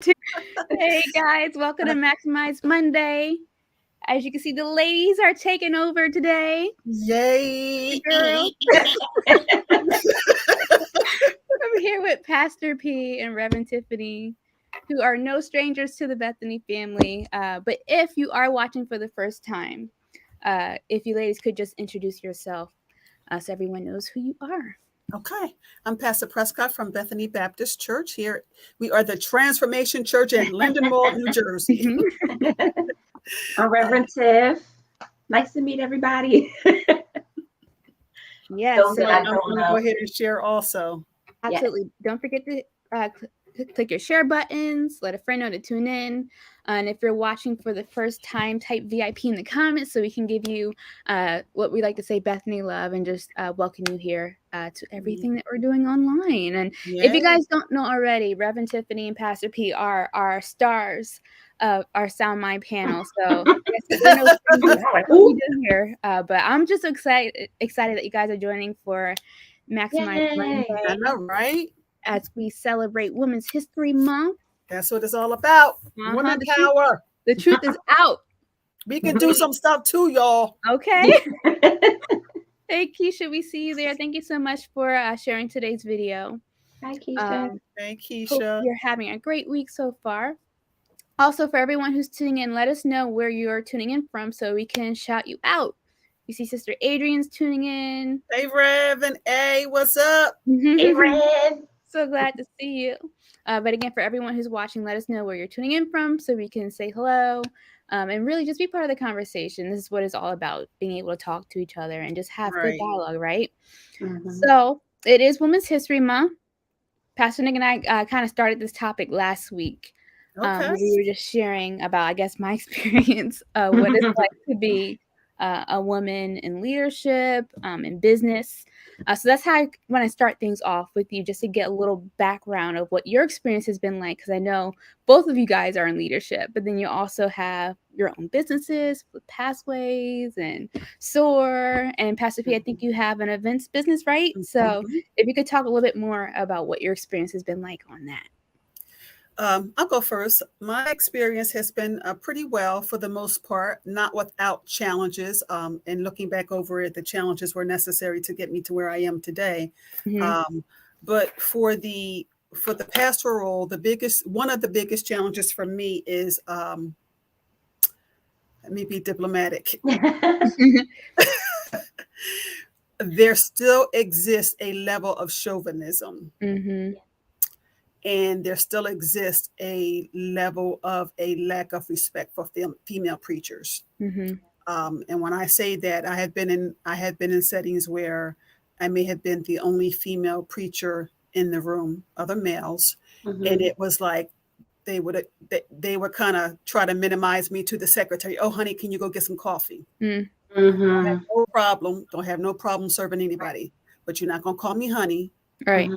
Hey guys, welcome to Maximize Monday. As you can see, the ladies are taking over today. Yay! Girls. I'm here with Pastor P and Reverend Tiffany, who are no strangers to the Bethany family. But if you are watching for the first time, if you ladies could just introduce yourself so everyone knows who you are. Okay, I'm Pastor Prescott from Bethany Baptist Church here. We are the Transformation Church in Lindenwold, New Jersey. I'm Reverend Tiff. Nice to meet everybody. Yes, I'm going to go ahead and share also. Absolutely. Yes. Don't forget to click your share buttons, let a friend know to tune in. And if you're watching for the first time, type VIP in the comments so we can give you what we like to say, Bethany love, and just welcome you here to everything that we're doing online. And if you guys don't know already, Reverend Tiffany and Pastor P are our stars of our Sound Mind panel. So what we do here. But I'm just excited that you guys are joining for Maximize Monday. I know, right? As we celebrate Women's History Month. That's what it's all about. Women power. The truth is out. We can do some stuff too, y'all. Okay. Hey, Keisha, we see you there. Thank you so much for sharing today's video. Hi, Keisha. Thank Keisha. Hope you're having a great week so far. Also, for everyone who's tuning in, let us know where you're tuning in from so we can shout you out. You see Sister Adrian's tuning in. Hey, Rev and A, what's up? Hey, Rev. So glad to see you. But again, for everyone who's watching, let us know where you're tuning in from so we can say hello and really just be part of the conversation. This is what it's all about, being able to talk to each other and just have good dialogue, right? Mm-hmm. So it is Women's History Month. Pastor Nick and I kind of started this topic last week. Okay. We were just sharing about, I guess, my experience of what it's like to be a woman in leadership, in business. So that's how I want to start things off with you, just to get a little background of what your experience has been like. Because I know both of you guys are in leadership, but then you also have your own businesses with Pathways and SOAR. And Pastor P, I think you have an events business, right? So if you could talk a little bit more about what your experience has been like on that. I'll go first. My experience has been pretty well for the most part, not without challenges. And looking back over it, the challenges were necessary to get me to where I am today. Mm-hmm. But for the pastoral role, one of the biggest challenges for me is, let me be diplomatic. There still exists a level of chauvinism. Mm-hmm. And there still exists a level of a lack of respect for female preachers. Mm-hmm. And when I say that, I have been in settings where I may have been the only female preacher in the room, other males, mm-hmm. and it was like they would kind of try to minimize me to the secretary. Oh, honey, can you go get some coffee? Mm-hmm. I have no problem. Don't have no problem serving anybody, but you're not gonna call me honey, right? Mm-hmm.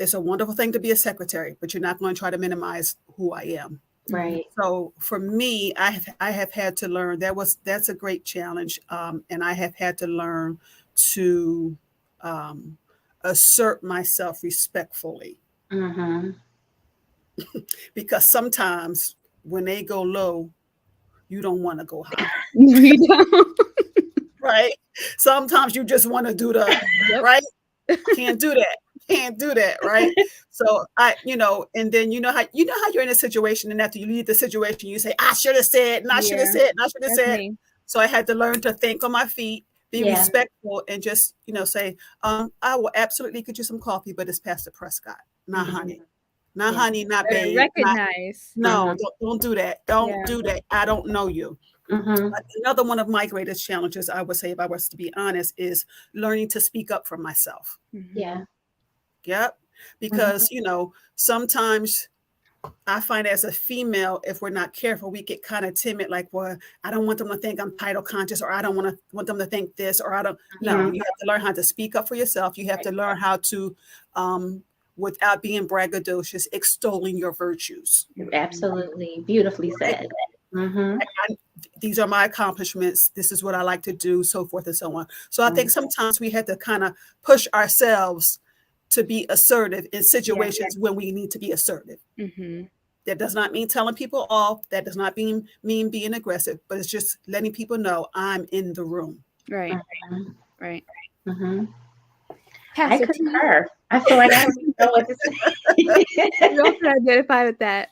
It's a wonderful thing to be a secretary, but you're not going to try to minimize who I am. Right. So for me, I have had to learn that's a great challenge. And I have had to learn to assert myself respectfully. Mm-hmm. Because sometimes when they go low, you don't want to go high. You don't. Right. Sometimes you just want to do the right. Can't do that, right? So and then you know how you're in a situation, and after you leave the situation, you say, I should have said, and I should have said, and I should have said. Me. So I had to learn to think on my feet, be respectful, and just say, I will absolutely get you some coffee, but it's Pastor Prescott, not honey. Not honey, not babe. Recognize. Don't do that. Don't do that. I don't know you. Mm-hmm. Another one of my greatest challenges, I would say, if I was to be honest, is learning to speak up for myself. Yeah. Yep. Because, sometimes I find as a female, if we're not careful, we get kind of timid, like, well, I don't want them to think I'm title conscious, or I don't want them to think this, or I don't. No, you have to learn how to speak up for yourself. You have to learn how to, without being braggadocious, extolling your virtues. Absolutely. Beautifully said. Mm-hmm. These are my accomplishments. This is what I like to do, so forth and so on. So I think sometimes we have to kind of push ourselves to be assertive in situations when we need to be assertive. Mm-hmm. That does not mean telling people off. That does not mean being aggressive, but it's just letting people know I'm in the room. Right. Mhm. Right. Mhm. I Pastor T, concur. I feel like I don't even know what to say. you also identify with that.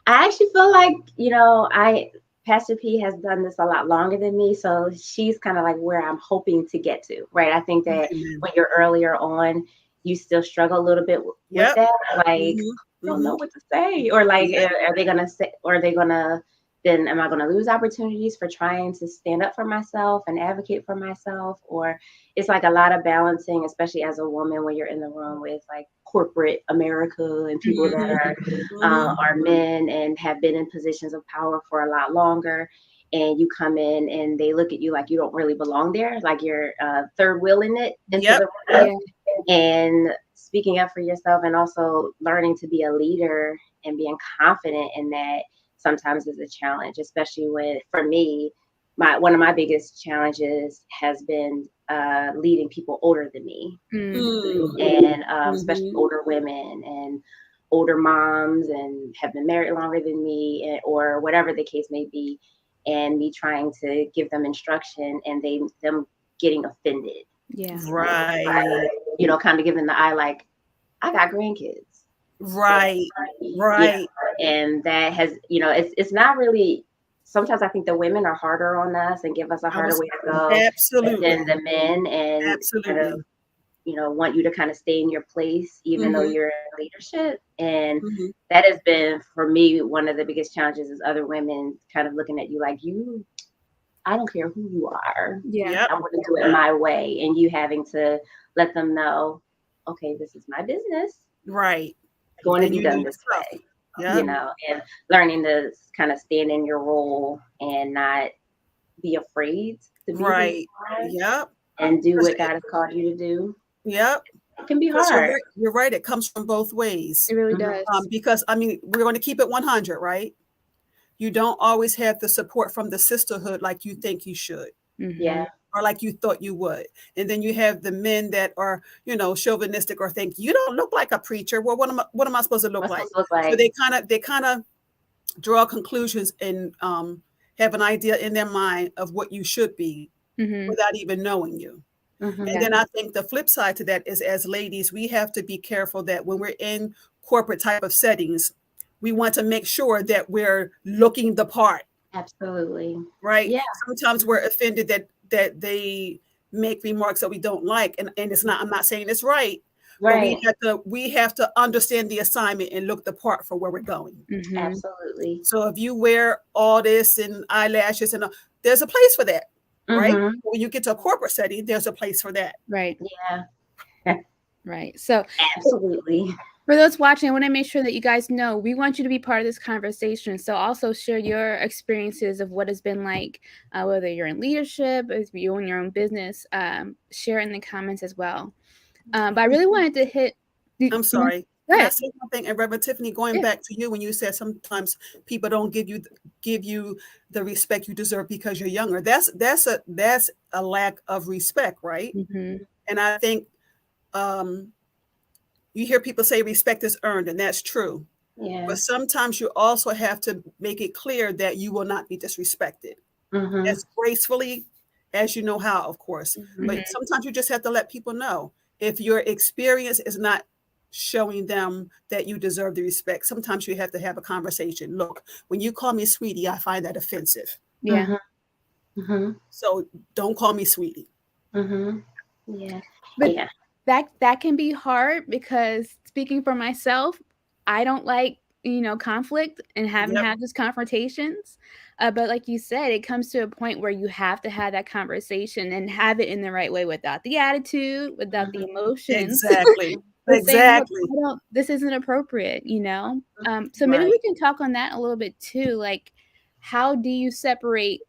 I actually feel like, Pastor P has done this a lot longer than me, so she's kind of like where I'm hoping to get to, right? I think that Amen. when you're earlier on, you still struggle a little bit with Yep. that, like Mm-hmm. I don't know what to say, or like Yeah. are they gonna say, or are they gonna then am I gonna lose opportunities for trying to stand up for myself and advocate for myself? Or it's like a lot of balancing, especially as a woman when you're in the room with like corporate America and people that are men and have been in positions of power for a lot longer. And you come in and they look at you like you don't really belong there, like you're third wheeling it into Yep. the room. Yeah. And speaking up for yourself and also learning to be a leader and being confident in that sometimes is a challenge, especially when, for me, one of my biggest challenges has been leading people older than me, and especially older women and older moms and have been married longer than me, or whatever the case may be, and me trying to give them instruction and them getting offended. Yeah. Right. Kind of giving the eye like, I got grandkids. Right. Right. Yeah. And that has, it's not really, sometimes I think the women are harder on us and give us a harder way to go Absolutely. than the men, and Absolutely. kind of, want you to kind of stay in your place, even though you're in leadership. And that has been, for me, one of the biggest challenges is other women kind of looking at you like, I don't care who you are. Yeah. Yep. I'm going to do it my way. And you having to let them know, okay, this is my business. Right. It's going to And be you done know this yourself. way. Yep. And learning to kind of stand in your role and not be afraid to be Right. who you are Yep. and do what God has called you to do. Yep. It can be Because hard. you're right. It comes from both ways. It really does. Because I mean, we're going to keep it 100, right? You don't always have the support from the sisterhood like you think you should. Yeah. Or like you thought you would. And then you have the men that are, chauvinistic or think you don't look like a preacher. Well, what am I supposed to look like? So they kind of draw conclusions and have an idea in their mind of what you should be without even knowing you. And then I think the flip side to that is, as ladies, we have to be careful that when we're in corporate type of settings, we want to make sure that we're looking the part. Absolutely. Right. Yeah. Sometimes we're offended that they make remarks that we don't like. And it's not, I'm not saying it's right. Right. But we have to understand the assignment and look the part for where we're going. Absolutely. So if you wear all this and eyelashes and there's a place for that. Right. When you get to a corporate setting, there's a place for that. Right. Yeah. Right. So absolutely. For those watching, I want to make sure that you guys know we want you to be part of this conversation. So also share your experiences of what it's been like, whether you're in leadership, if you own your own business, share in the comments as well. But I really wanted to hit. I'm sorry. Can I say something? And Reverend Tiffany, going back to you when you said sometimes people don't give you the respect you deserve because you're younger. That's a lack of respect, right? And I think you hear people say respect is earned, and that's true. Yeah. But sometimes you also have to make it clear that you will not be disrespected as gracefully as you know how, of course. But sometimes you just have to let people know if your experience is not showing them that you deserve the respect. Sometimes you have to have a conversation. Look, when you call me sweetie, I find that offensive. Yeah. So don't call me sweetie. Yeah. But that can be hard because speaking for myself, I don't like, conflict and having to have these confrontations. But like you said, it comes to a point where you have to have that conversation and have it in the right way without the attitude, without the emotions. Exactly. Exactly. Saying, this isn't appropriate, So maybe we can talk on that a little bit too. Like, how do you separate,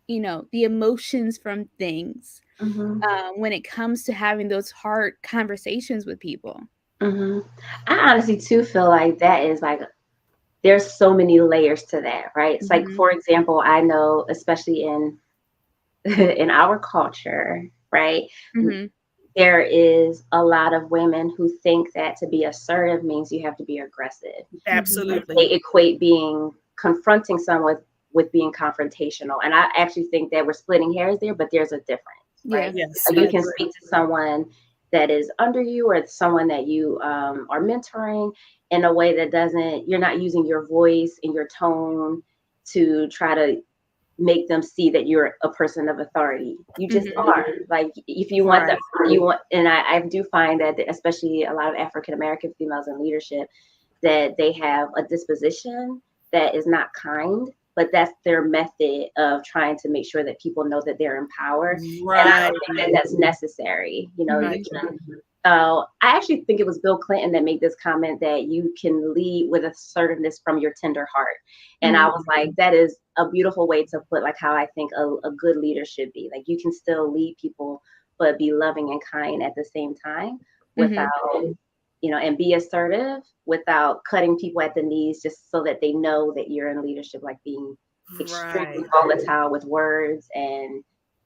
the emotions from things when it comes to having those hard conversations with people? I honestly too feel like that is like, there's so many layers to that, right? It's like, for example, I know, especially in our culture, right? there is a lot of women who think that to be assertive means you have to be aggressive. Absolutely. They equate confronting someone with being confrontational. And I actually think that we're splitting hairs there, but there's a difference, right? Yes, you can speak to someone that is under you or someone that you are mentoring in a way that you're not using your voice and your tone to try to make them see that you're a person of authority. You just are. Like, if you want them, and I do find that, especially a lot of African American females in leadership, that they have a disposition that is not kind, but that's their method of trying to make sure that people know that they're in power. Right. And I don't think that that's necessary. You know, I actually think it was Bill Clinton that made this comment that you can lead with assertiveness from your tender heart. And I was like, that is a beautiful way to put like how I think a good leader should be. Like, you can still lead people, but be loving and kind at the same time without, you know, and be assertive without cutting people at the knees just so that they know that you're in leadership, like being extremely volatile with words and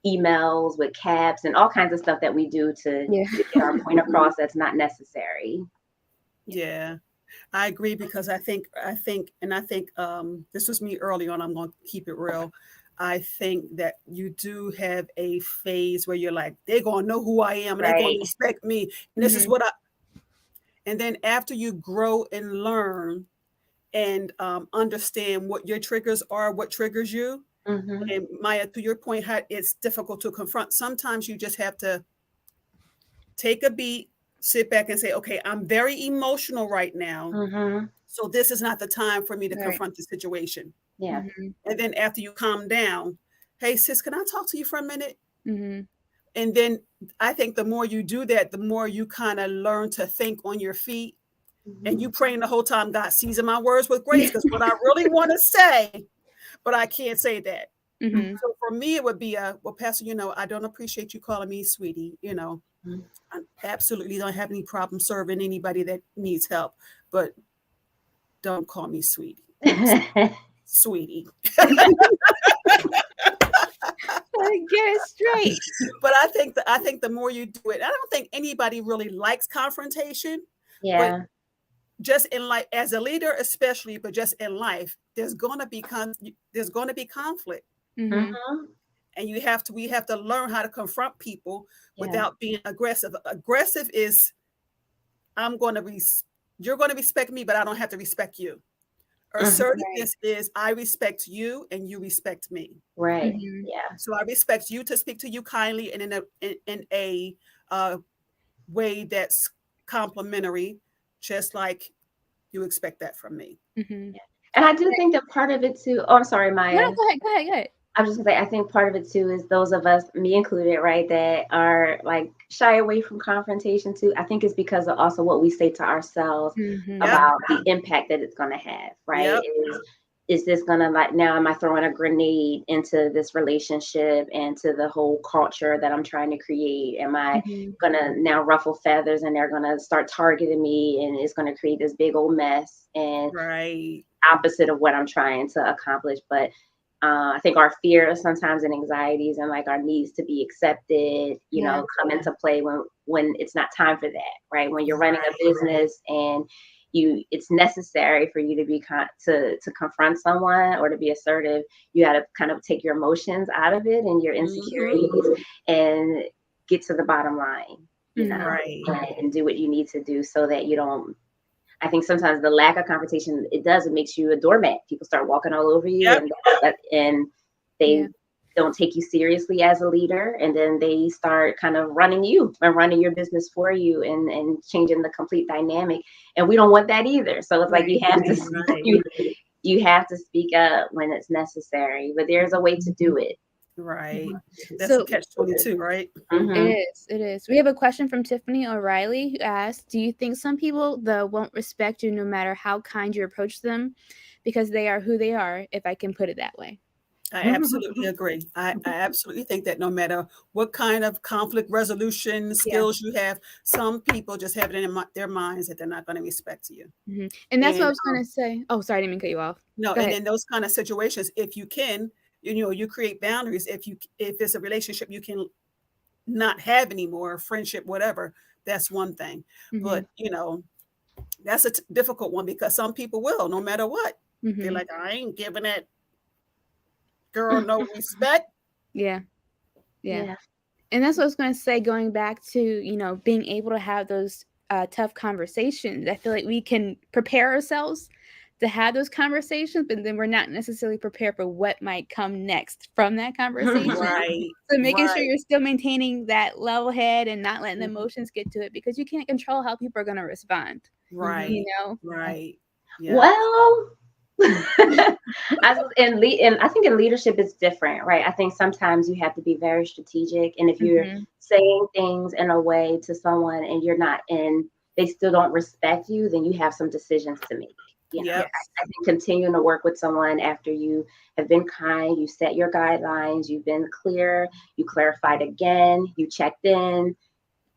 emails with caps and all kinds of stuff that we do to get our point across that's not necessary. Yeah, I agree, because I think this was me early on. I'm going to keep it real. I think that you do have a phase where you're like, they're going to know who I am and they're going to respect me. And this is what and then after you grow and learn and understand what your triggers are, what triggers you. And Maya, to your point, how it's difficult to confront. Sometimes you just have to take a beat, sit back and say, okay, I'm very emotional right now. So this is not the time for me to confront the situation. Yeah. And then after you calm down, hey, sis, can I talk to you for a minute? And then I think the more you do that, the more you kind of learn to think on your feet. And you praying the whole time, God, season my words with grace, because what I really want to say, but I can't say that. So for me, it would be well, Pastor, you know, I don't appreciate you calling me sweetie. You know, I absolutely don't have any problem serving anybody that needs help, but don't call me sweetie. Sweetie. Get it straight. But I think the more you do it, I don't think anybody really likes confrontation. Yeah. But just in life, as a leader, especially, but just in life, there's going to be conflict. And we have to learn how to confront people without being aggressive. Aggressive is, you're going to respect me, but I don't have to respect you. Assertiveness is, I respect you and you respect me. Right. Yeah. So I respect you to speak to you kindly and in a way that's complimentary, just like you expect that from me. And I do think that part of it too. Oh, I'm sorry, Maya. No, go ahead. I was just gonna say, I think part of it too is those of us, me included, right, that are like shy away from confrontation too. I think it's because of also what we say to ourselves about the impact that it's gonna have, right? Is this gonna, like, now am I throwing a grenade into this relationship and to the whole culture that I'm trying to create? Am I gonna now ruffle feathers and they're gonna start targeting me and it's gonna create this big old mess and opposite of what I'm trying to accomplish? But I think our fears sometimes and anxieties and like our needs to be accepted, you know, come into play when it's not time for that, right? When you're running a business and it's necessary for you to be to confront someone or to be assertive. You got to kind of take your emotions out of it and your insecurities and get to the bottom line, you know, and do what you need to do so that you don't. I think sometimes the lack of confrontation, it makes you a doormat. People start walking all over you and they don't take you seriously as a leader. And then they start kind of running you and running your business for you and changing the complete dynamic. And we don't want that either. So it's like you have to speak up when it's necessary, but there's a way to do it. Right. That's a catch-22, right? It is. We have a question from Tiffany O'Reilly who asked, do you think some people, though, won't respect you no matter how kind you approach them because they are who they are, if I can put it that way? I absolutely agree. I absolutely think that no matter what kind of conflict resolution skills you have, some people just have it in their minds that they're not going to respect you. And that's what I was going to say. Oh, sorry, I didn't mean to cut you off. No, and in those kind of situations, if you can, you create boundaries. If it's a relationship, you can not have anymore, friendship, whatever, that's one thing. But, that's a difficult one because some people will, no matter what. They're like, I ain't giving that girl no respect. Yeah. And that's what I was going to say, going back to, being able to have those tough conversations. I feel like we can prepare ourselves to have those conversations, but then we're not necessarily prepared for what might come next from that conversation. Right. So making sure you're still maintaining that level head and not letting the emotions get to it, because you can't control how people are going to respond. Right. Right. Yeah. Well, and I think in leadership it's different, right? I think sometimes you have to be very strategic, and if you're saying things in a way to someone and you're not they still don't respect you, then you have some decisions to make. I think continuing to work with someone after you have been kind, you set your guidelines, you've been clear, you clarified again, you checked in,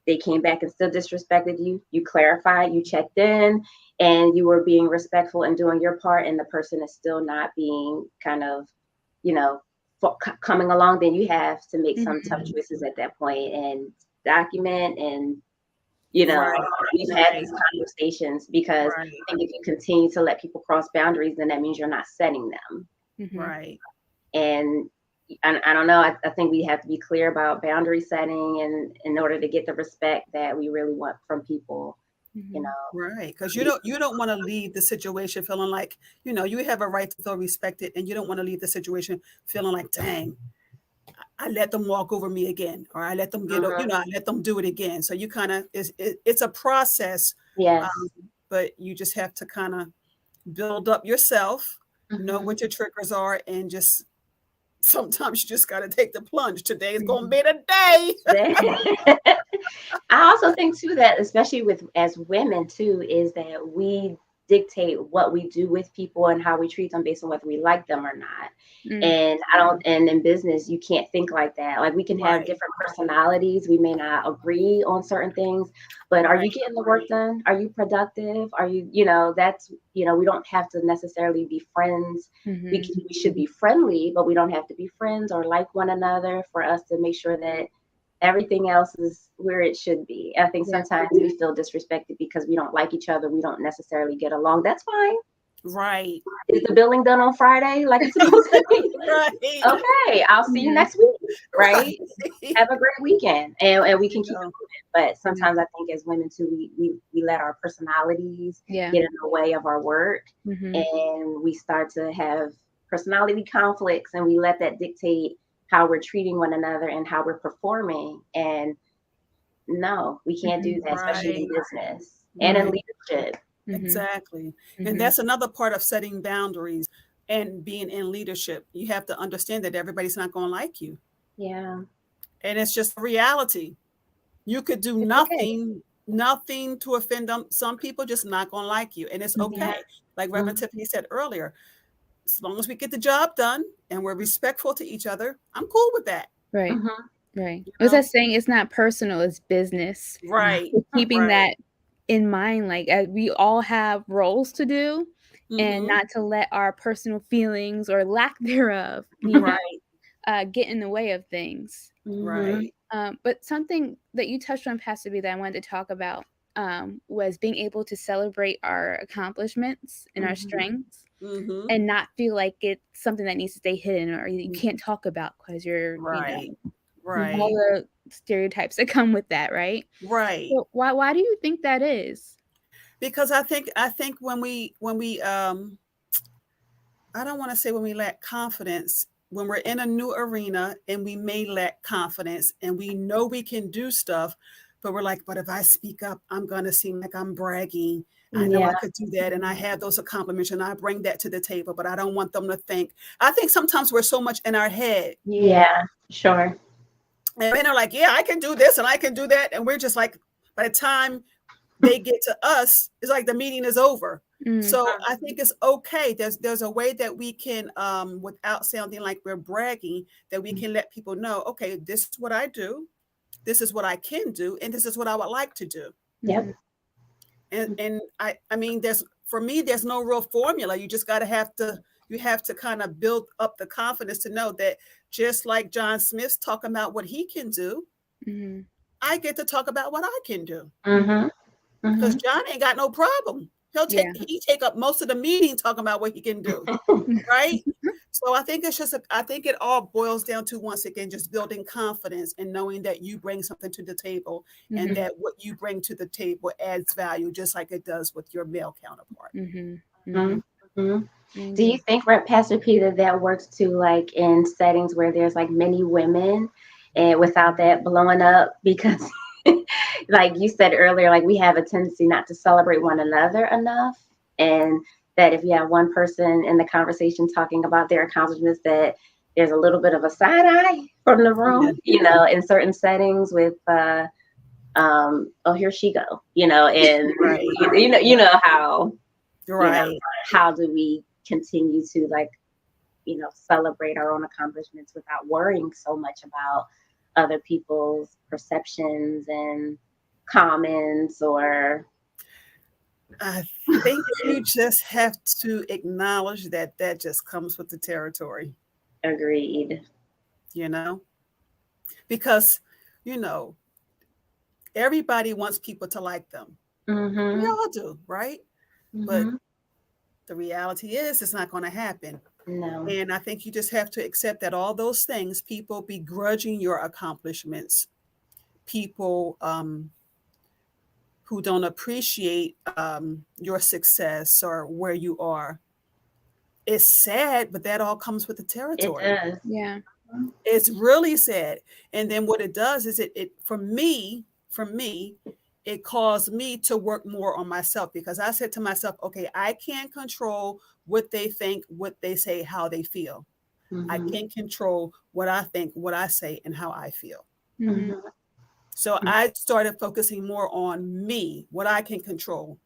they came back and still disrespected you, you clarified, you checked in, and you were being respectful and doing your part, and the person is still not being kind of, coming along, then you have to make some tough choices at that point and document and we've had these conversations, because I think if you continue to let people cross boundaries, then that means you're not setting them. Right. And I don't know. I think we have to be clear about boundary setting, and in order to get the respect that we really want from people, Right. Because you don't want to leave the situation feeling like, you have a right to feel respected, and you don't want to leave the situation feeling like, dang, I let them walk over me again, or I let them get, I let them do it again. So you kind of, it's a process. Yes. But you just have to kind of build up yourself, know what your triggers are, and just sometimes you just got to take the plunge. Today is going to be the day. I also think too that, especially as women too, is that we dictate what we do with people and how we treat them based on whether we like them or not. And in business, you can't think like that. Like, we can have different personalities. We may not agree on certain things, but are you getting the work done? Are you productive? Are you, that's, we don't have to necessarily be friends. We should be friendly, but we don't have to be friends or like one another for us to make sure that everything else is where it should be. I think sometimes we feel disrespected because we don't like each other. We don't necessarily get along. That's fine. Right. Is the billing done on Friday like it's supposed to be? Okay, I'll see you next week. Right. Have a great weekend, and we can keep moving. But sometimes I think as women too, we let our personalities get in the way of our work, and we start to have personality conflicts, and we let that dictate how we're treating one another and how we're performing. And no, we can't do that, especially in business and in leadership. Exactly. And that's another part of setting boundaries and being in leadership. You have to understand that everybody's not going to like you. Yeah. And it's just reality. You could do nothing to offend them. Some people just not going to like you. And it's okay. Like Reverend Tiffany said earlier, as long as we get the job done and we're respectful to each other, I'm cool with that. Right. Right. What's that saying? It's not personal, it's business. Right. So keeping that in mind, like, we all have roles to do, and not to let our personal feelings or lack thereof get in the way of things. Right. But something that you touched on, Pastor B, that I wanted to talk about was being able to celebrate our accomplishments and our strengths, and not feel like it's something that needs to stay hidden or you can't talk about because you're all the stereotypes that come with that, right? Right. So why do you think that is? Because I think when we I don't want to say when we lack confidence, when we're in a new arena and we may lack confidence and we know we can do stuff, but we're like, but if I speak up, I'm going to seem like I'm bragging. I know I could do that, and I have those accomplishments, and I bring that to the table, but I don't want them to think. I think sometimes we're so much in our head. Yeah, sure. And men are like, yeah, I can do this and I can do that. And we're just like, by the time they get to us, it's like the meeting is over. So I think it's okay. There's a way that we can, without sounding like we're bragging, that we can let people know, okay, this is what I do. This is what I can do. And this is what I would like to do. Yep. And I mean, for me, there's no real formula. You just got to have to kind of build up the confidence to know that, just like John Smith's talking about what he can do, Mm-hmm. I get to talk about what I can do. Mm-hmm. Because Mm-hmm. John ain't got no problem. Yeah. He take up most of the meeting talking about what he can do, right? So I think I think it all boils down to, once again, just building confidence and knowing that you bring something to the table, and Mm-hmm. that what you bring to the table adds value, just like it does with your male counterpart. Mm-hmm. Mm-hmm. Mm-hmm. Do you Amen. think, Pastor Peter, that works too, like in settings where there's like many women, and without that blowing up? Because, like you said earlier, like we have a tendency not to celebrate one another enough, and that if you have one person in the conversation talking about their accomplishments, that there's a little bit of a side eye from the Yeah. room, in certain settings with oh, here she go, and Right. how Right. how do we continue to, like, celebrate our own accomplishments without worrying so much about other people's perceptions and comments or I think you just have to acknowledge that that just comes with the territory, agreed. you know, because, you know, everybody wants people to like them. We Mm-hmm. all do, right? But Mm-hmm. the reality is, it's not going to happen. No. And I think you just have to accept that all those things, people begrudging your accomplishments, people who don't appreciate your success or where you are, it's sad, but that all comes with the It territory. does. Yeah. It's really sad. And then what it does is it for me, it caused me to work more on myself, because I said to myself, okay, I can't control what they think, what they say, how they feel. I Mm-hmm. can't control what I think, what I say, and how I feel. Mm-hmm. Mm-hmm. So I started focusing more on me, what I can control.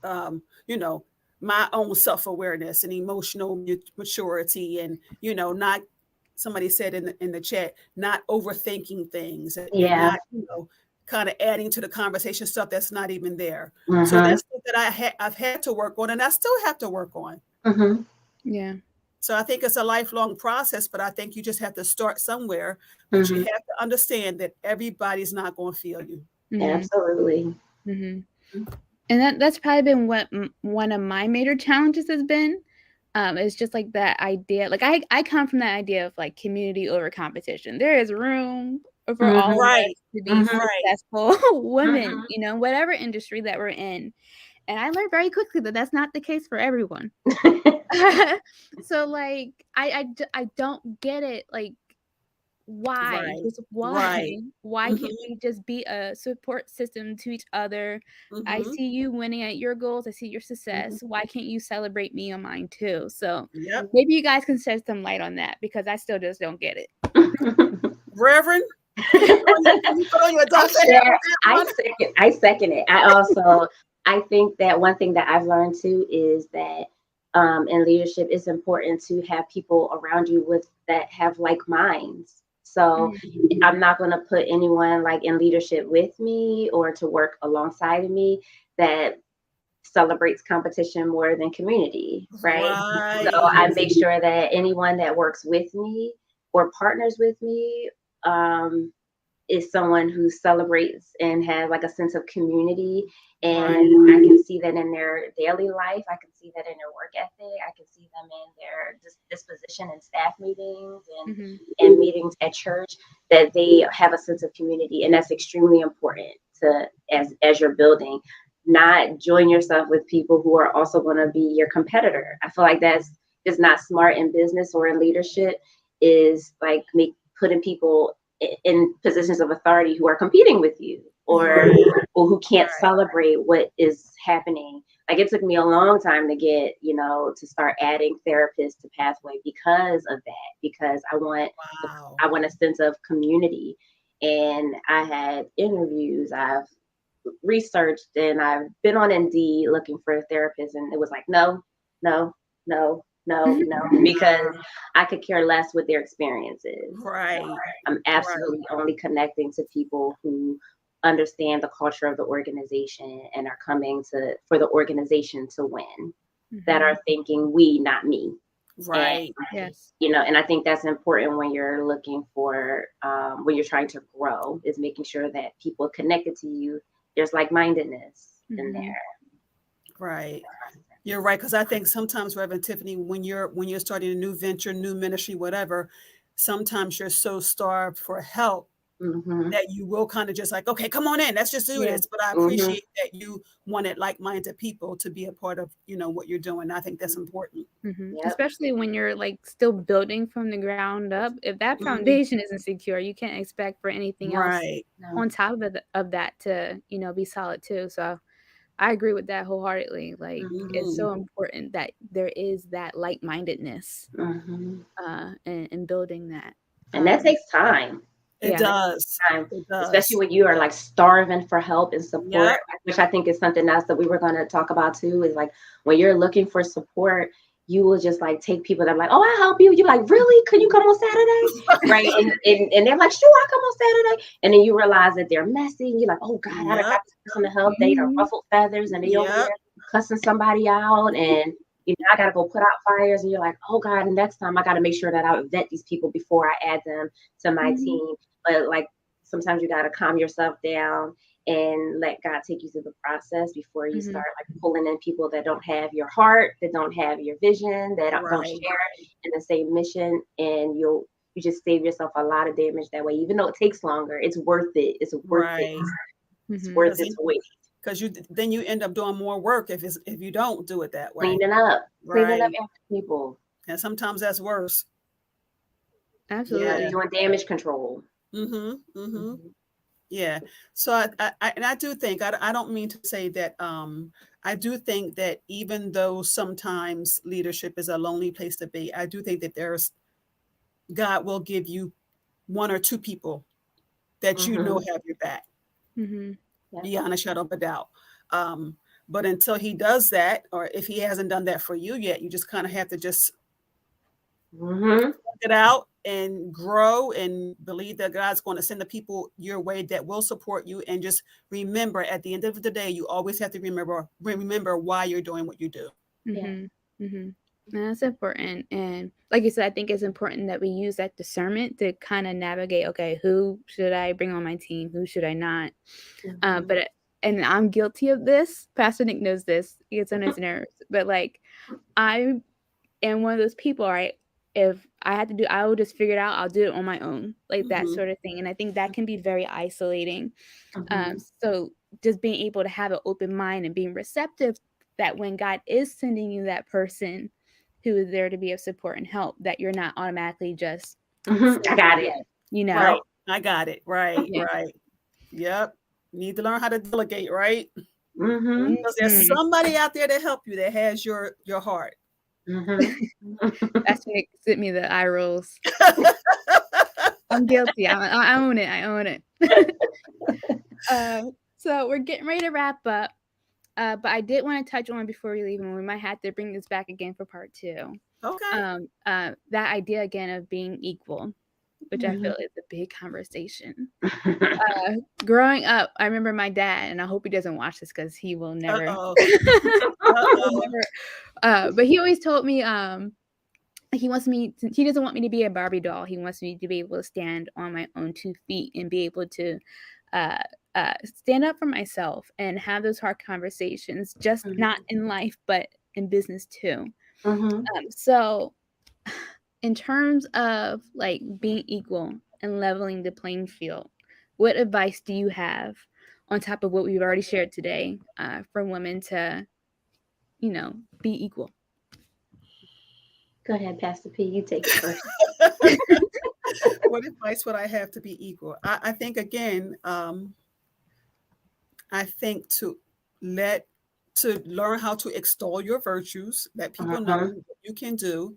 You know, my own self-awareness and emotional maturity, and not, somebody said in the chat, not overthinking things, and Yeah. not, kind of adding to the conversation stuff that's not even there. So Mm-hmm. that's stuff that I've had to work on, and I still have to work on. Mm-hmm. Yeah. So I think it's a lifelong process, but I think you just have to start somewhere. But you Mm-hmm. have to understand that everybody's not going to feel you. Mm-hmm. Absolutely. Mm-hmm. And that's probably been what one of my major challenges has been. It's just like that idea. Like I come from that idea of like community over competition. There is room for all Mm-hmm. of us Right, to be Mm-hmm. right. successful women, Mm-hmm. whatever industry that we're in. And I learned very quickly that that's not the case for everyone. So like I don't get it. Like why? Right, Just why? right. Why Mhm, can't we just be a support system to each other? I mhm, see you winning at your goals. I see your mhm. success. Why can't you celebrate me on mine too? So Yep. maybe you guys can shed some light on that, because I still just don't get it. Reverend, can you throw your I doctor hat share. on that one? I second it. I think that one thing that I've learned too is that in leadership, it's important to have people around you with that have like minds. So Mhm. I'm not going to put anyone like in leadership with me or to work alongside of me that celebrates competition more than community, right? So Right. I make sure that anyone that works with me or partners with me um, is someone who celebrates and has like a sense of community. Right. And I can see that in their daily life. I can see that in their work ethic. I can see them in their disposition in staff meetings Mhm. and meetings at church, that they have a sense of community. And that's extremely important to as you're building. Not join yourself with people who are also going to be your competitor. I feel like that's just not smart in business or in leadership, is like putting people in positions of authority who are competing with you, or Right. who can't Right. celebrate what is happening. Like it took me a long time to get, to start adding therapists to Pathway because of that, because Wow. I want a sense of community. And I had interviews, I've researched, and I've been on Indeed looking for a therapist, and it was like, no, no, no, no, no, because I could care less what their experience is. Right. I'm Right. absolutely only connecting to people who understand the culture of the organization and are coming for the organization to win, that Mhm. are thinking we, not me. Right. Yes. And I think that's important when you're looking for, when you're trying to grow, is making sure that people connected to you, there's like-mindedness in there. Right. You're right, because I think sometimes, Reverend Tiffany, when you're starting a new venture, new ministry, whatever, sometimes you're so starved for help that you will kind of just like, okay, come on in, let's just do this. But I appreciate that you wanted like-minded people to be a part of, what you're doing. I think that's important. Yep. Especially when you're like still building from the ground up. If that foundation isn't secure, you can't expect for anything else on top of that to, be solid too. So I agree with that wholeheartedly. Like it's so important that there is that like-mindedness and building that. And that takes time. It does. It does. Especially when you are like starving for help and support, which I think is something else that we were going to talk about too, is like when you're looking for support, you will just like take people that are like, oh, I'll help you. You're like, really? Could you come on Saturday? Right. And they're like, sure, I'll come on Saturday. And then you realize that they're messy. And you're like, oh God, I got this person to help. They are ruffled feathers and they over there cussing somebody out. And I got to go put out fires. And you're like, oh God, and next time I got to make sure that I vet these people before I add them to my team. But like sometimes you got to calm yourself down and let God take you through the process before you start like pulling in people that don't have your heart, that don't have your vision, that don't share in the same mission. And you just save yourself a lot of damage that way. Even though it takes longer, it's worth it. It's worth it. It's worth its weight. Because then you end up doing more work if you don't do it that way. Cleaning up after people. And sometimes that's worse. Absolutely. Yeah, doing damage control. Yeah. So I do think, I don't mean to say that, I do think that even though sometimes leadership is a lonely place to be, I do think that God will give you one or two people that have your back. Beyond a shadow of a doubt. But until he does that, or if he hasn't done that for you yet, you just kind of have to just work it out and grow and believe that God's going to send the people your way that will support you. And just remember, at the end of the day, you always have to remember why you're doing what you do. That's important. And like you said, I think it's important that we use that discernment to kind of navigate, okay, who should I bring on my team? Who should I not? And I'm guilty of this. Pastor Nick knows this. He gets on his nerves. But like, I am one of those people, right? If I had to do, I will just figure it out. I'll do it on my own, like that sort of thing. And I think that can be very isolating. So just being able to have an open mind and being receptive that when God is sending you that person who is there to be of support and help, that you're not automatically just I got it. Right. I got it. Right. Yep. You need to learn how to delegate, right? Because there's somebody out there to help you that has your heart. That's what sent me the eye rolls. I'm guilty. I own it. I own it. So we're getting ready to wrap up. But I did want to touch on before we leave, and we might have to bring this back again for part 2. Okay. That idea again of being equal, which I feel is a big conversation. Growing up, I remember my dad, and I hope he doesn't watch this because he will never. But he always told me he doesn't want me to be a Barbie doll. He wants me to be able to stand on my own 2 feet and be able to stand up for myself and have those hard conversations, just not in life, but in business too. So in terms of like being equal and leveling the playing field, what advice do you have on top of what we've already shared today for women to, be equal? Go ahead, Pastor P. You take it first. What advice would I have to be equal? I think, again, I think to learn how to extol your virtues, let people know what you can do.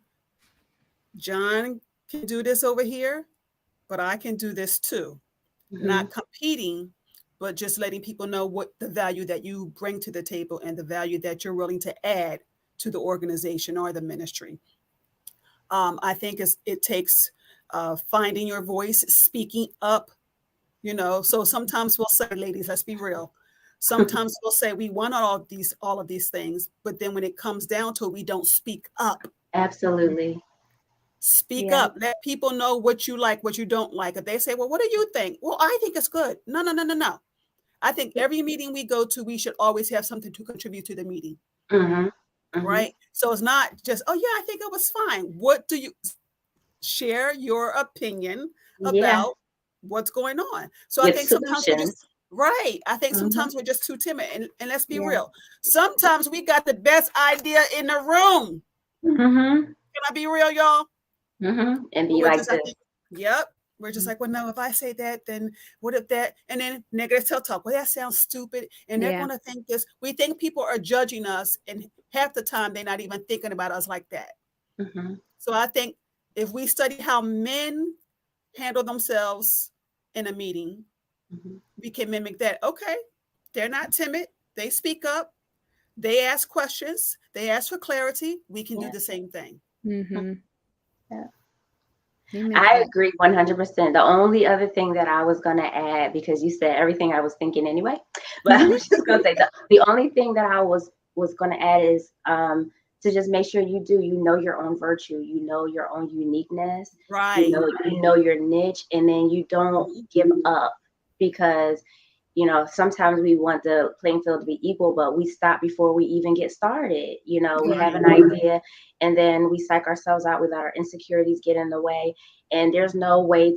John can do this over here, but I can do this too. Not competing, but just letting people know what the value that you bring to the table and the value that you're willing to add to the organization or the ministry. I think it takes finding your voice, speaking up, so sometimes we'll say, ladies, let's be real. Sometimes we'll say we want all of these things, but then when it comes down to it, we don't speak up. Absolutely. Speak Yeah. up. Let people know what you like, what you don't like. If they say, well, what do you think? Well, I think it's good. No, no, no, no, no. I think every meeting we go to, we should always have something to contribute to the meeting. Mm-hmm. Mm-hmm. Right? So it's not just, oh, yeah, I think it was fine. What do you share your opinion Yeah. about what's going on? So I With think sometimes we're just, solutions. right. I think Mm-hmm. sometimes we're just too timid. And let's be Yeah. real. Sometimes we got the best idea in the room. Mm-hmm. Can I be real, y'all? Mm-hmm. And But be we're like just, I this. think, yep. We're just like, well, no, if I say that, then what if that? And then negative self-talk. Well, that sounds stupid. And they're Yeah. going to think this. We think people are judging us. And half the time, they're not even thinking about us like that. Mm-hmm. So I think if we study how men handle themselves in a meeting, Mm-hmm. we can mimic that. Okay, they're not timid. They speak up. They ask questions. They ask for clarity. We can do the same thing. Mm-hmm. Yeah. You make I that. agree 100%. The only other thing that I was going to add, because you said everything I was thinking anyway, but I was just going to say the only thing that I was going to add is to just make sure you know your own virtue, you know your own uniqueness, Right. you know your niche, and then you don't give up, because sometimes we want the playing field to be equal, but we stop before we even get started. We have an idea, and then we psych ourselves out with our insecurities get in the way, and there's no way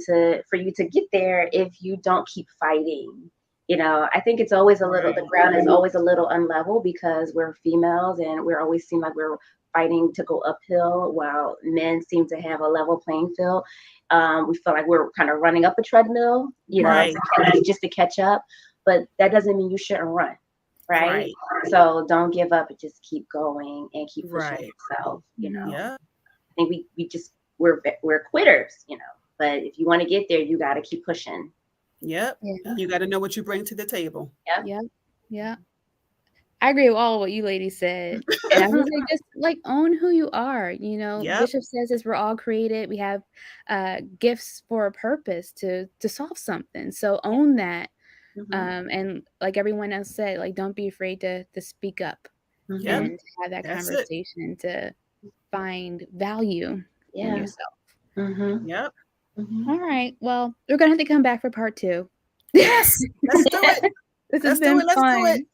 for you to get there if you don't keep fighting. I think it's always the ground is always a little unlevel because we're females and we're always seem like we're fighting to go uphill while men seem to have a level playing field. We feel like we're kind of running up a treadmill, Right. just to catch up, but that doesn't mean you shouldn't run. Right. Right. So don't give up and just keep going and keep pushing Right. yourself. Yeah. I think we're quitters, but if you want to get there, you got to keep pushing. Yep. Yeah. You got to know what you bring to the table. Yeah. Yeah. I agree with all of what you ladies said. And I would say just like own who you are. Yep. Bishop says this, we're all created. We have gifts for a purpose to solve something. So own that. Mm-hmm. And like everyone else said, like don't be afraid to speak up Yep. and have that That's it. conversation to find value in yourself. Mm-hmm. Yep. Mm-hmm. All right. Well, we're gonna have to come back for part 2. Yes. Let's do it. This has Let's do been it. Let's do it. fun.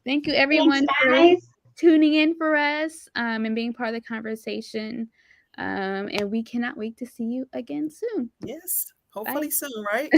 Thank you everyone Thanks, for guys. tuning in for us and being part of the conversation. And we cannot wait to see you again soon. Yes. Hopefully soon, right?